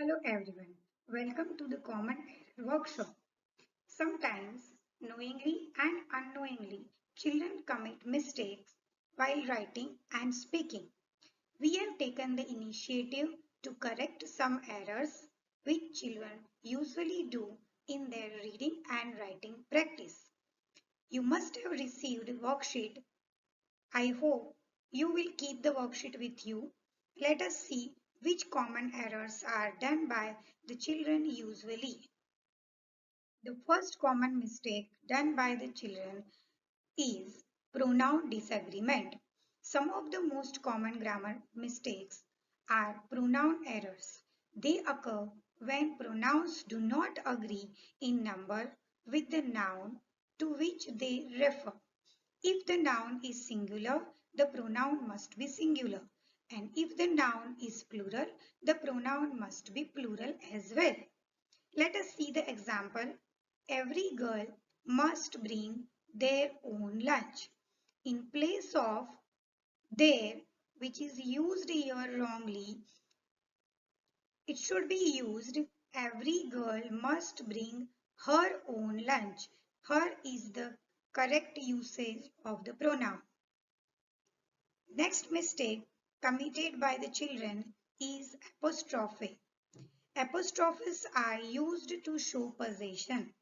Hello everyone, welcome to the Common Error Workshop. Sometimes, knowingly and unknowingly, children commit mistakes while writing and speaking. We have taken the initiative to correct some errors which children usually do in their reading and writing practice. You must have received a worksheet. I hope you will keep the worksheet with you. Let us see which common errors are done by the children usually. The first common mistake done by the children is pronoun disagreement. Some of the most common grammar mistakes are pronoun errors. They occur when pronouns do not agree in number with the noun to which they refer. If the noun is singular, the pronoun must be singular. And if the noun is plural, the pronoun must be plural as well. Let us see the example. Every girl must bring their own lunch. In place of their, which is used here wrongly, it should be used every girl must bring her own lunch. Her is the correct usage of the pronoun. Next mistake committed by the children is apostrophe. Apostrophes are used to show possession.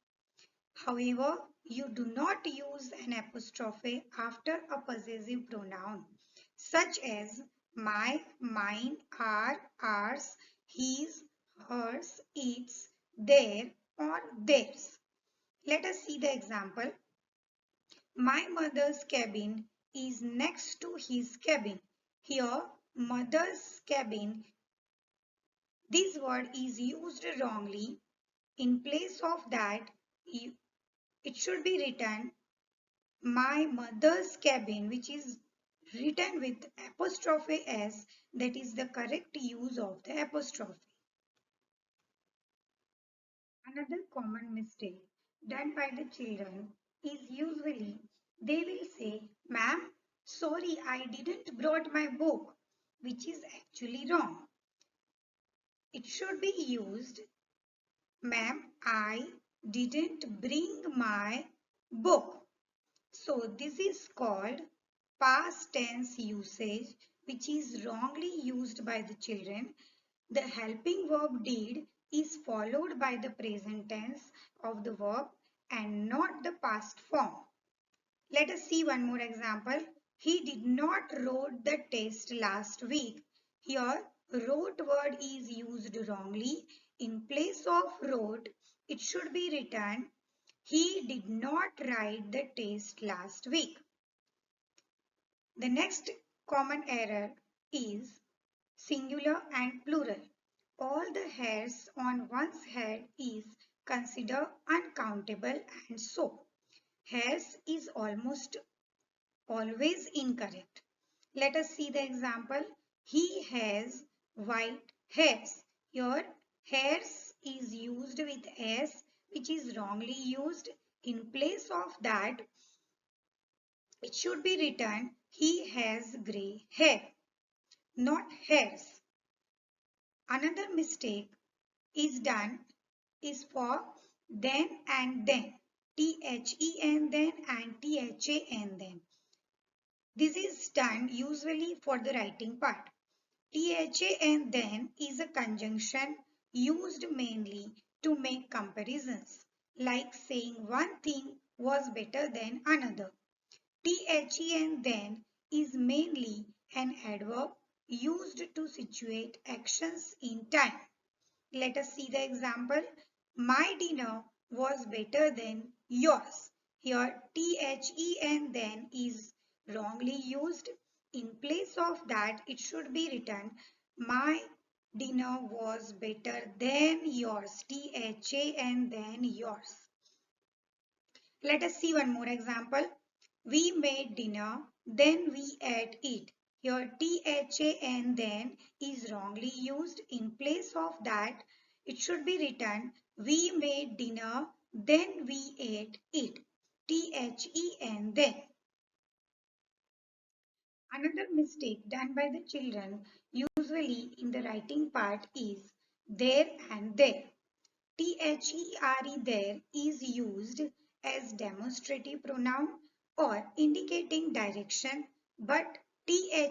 However, you do not use an apostrophe after a possessive pronoun, such as my, mine, our, ours, his, hers, its, their, or theirs. Let us see the example. My mother's cabin is next to his cabin. Here, mother's cabin, this word is used wrongly. In place of that, it should be written my mother's cabin, which is written with apostrophe s, that is the correct use of the apostrophe. Another common mistake done by the children is usually they will say, "Ma'am, sorry, I didn't brought my book," which is actually wrong. It should be used, "Ma'am, I didn't bring my book." So this is called past tense usage, which is wrongly used by the children. The helping verb did is followed by the present tense of the verb and not the past form. Let us see one more example. He did not wrote the test last week. Here, wrote word is used wrongly. In place of wrote, it should be written, he did not write the test last week. The next common error is singular and plural. All the hairs on one's head is considered uncountable, and so hairs is almost always incorrect. Let us see the example. He has white hairs. Here hairs is used with s, which is wrongly used. In place of that, it should be written he has grey hair, not hairs. Another mistake is done is for then and then. THEN then and THAN then. This is done usually for the writing part. THAN then is a conjunction used mainly to make comparisons, like saying one thing was better than another. THEN then is mainly an adverb used to situate actions in time. Let us see the example. My dinner was better than yours. Here THEN then is wrongly used. In place of that, it should be written my dinner was better than yours. THAN then yours. Let us see one more example. We made dinner, then we ate it. Here THAN then is wrongly used. In place of that, it should be written we made dinner, then we ate it. THEN then. Another mistake done by the children usually in the writing part is there and there. There is used as demonstrative pronoun or indicating direction, but there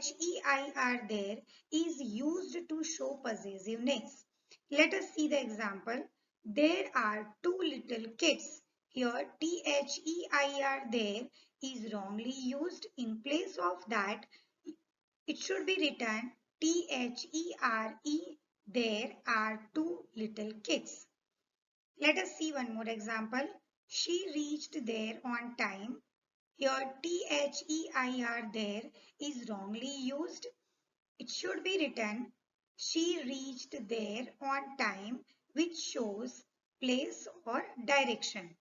is used to show possessiveness. Let us see the example. There are two little kids. Here there is wrongly used. In place of that, it should be written there are two little kids. Let us see one more example. She reached there on time. Here there is wrongly used. It should be written she reached there on time, which shows place or direction.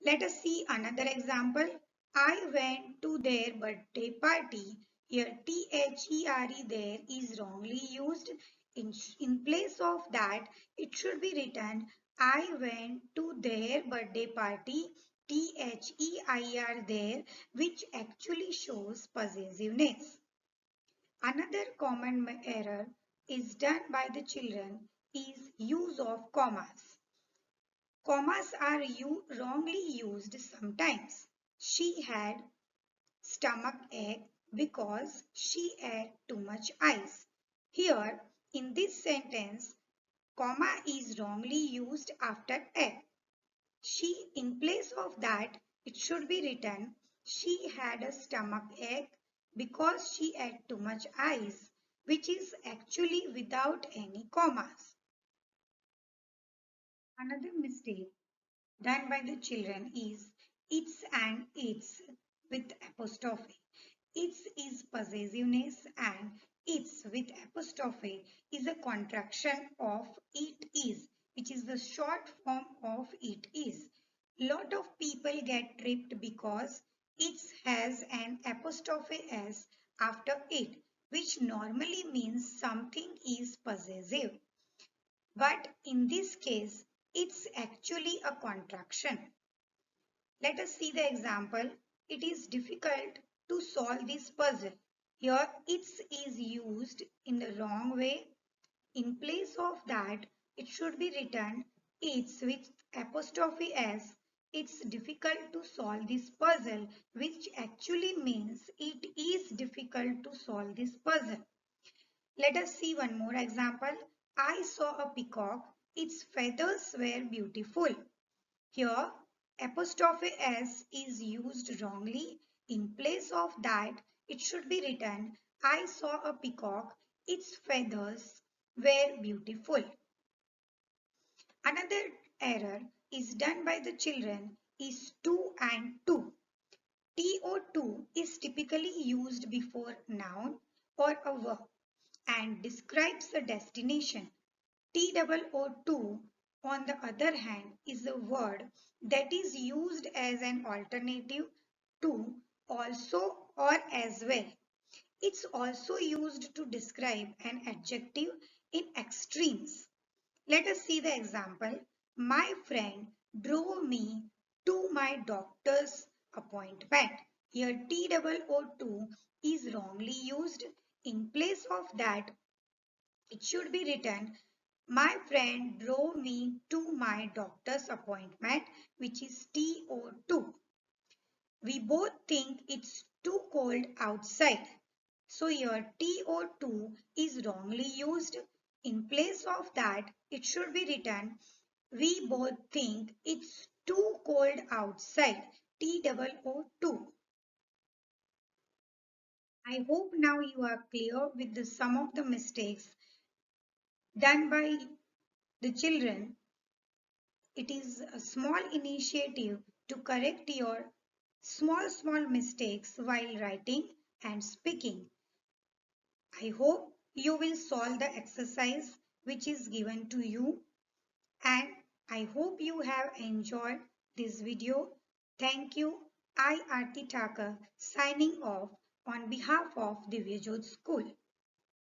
Let us see another example. I went to their birthday party. Here there is wrongly used. In place of that, it should be written I went to their birthday party. There, which actually shows possessiveness. Another common error is done by the children is use of commas. Commas are wrongly used sometimes. She had stomach ache because she ate too much ice. Here, in this sentence, comma is wrongly used after ate. In place of that, it should be written, she had a stomach ache because she ate too much ice, which is actually without any commas. Another mistake done by the children is its and its with apostrophe. Its is possessiveness and its with apostrophe is a contraction of it is, which is the short form of it is. Lot of people get tripped because its has an apostrophe s after it, which normally means something is possessive. But in this case, it's actually a contraction. Let us see the example. It is difficult to solve this puzzle. Here, its is used in the wrong way. In place of that, it should be written it's with apostrophe s. It's difficult to solve this puzzle, which actually means it is difficult to solve this puzzle. Let us see one more example. I saw a peacock. Its feathers were beautiful. Here, apostrophe s is used wrongly. In place of that, it should be written, I saw a peacock. Its feathers were beautiful. Another error is done by the children is to and to. To is typically used before noun or a verb and describes a destination. To, on the other hand, is a word that is used as an alternative to, also, or as well. It's also used to describe an adjective in extremes. Let us see the example. My friend drove me to my doctor's appointment. Here to is wrongly used. In place of that, it should be written, my friend drove me to my doctor's appointment, which is TO2. We both think it's too cold outside. So here TO2 is wrongly used. In place of that, it should be written, we both think it's too cold outside. TOO2. I hope now you are clear with some of the mistakes done by the children. It is a small initiative to correct your small mistakes while writing and speaking. I hope you will solve the exercise which is given to you, and I hope you have enjoyed this video. Thank you. I, Aarti Thakur, signing off on behalf of Divyajot School.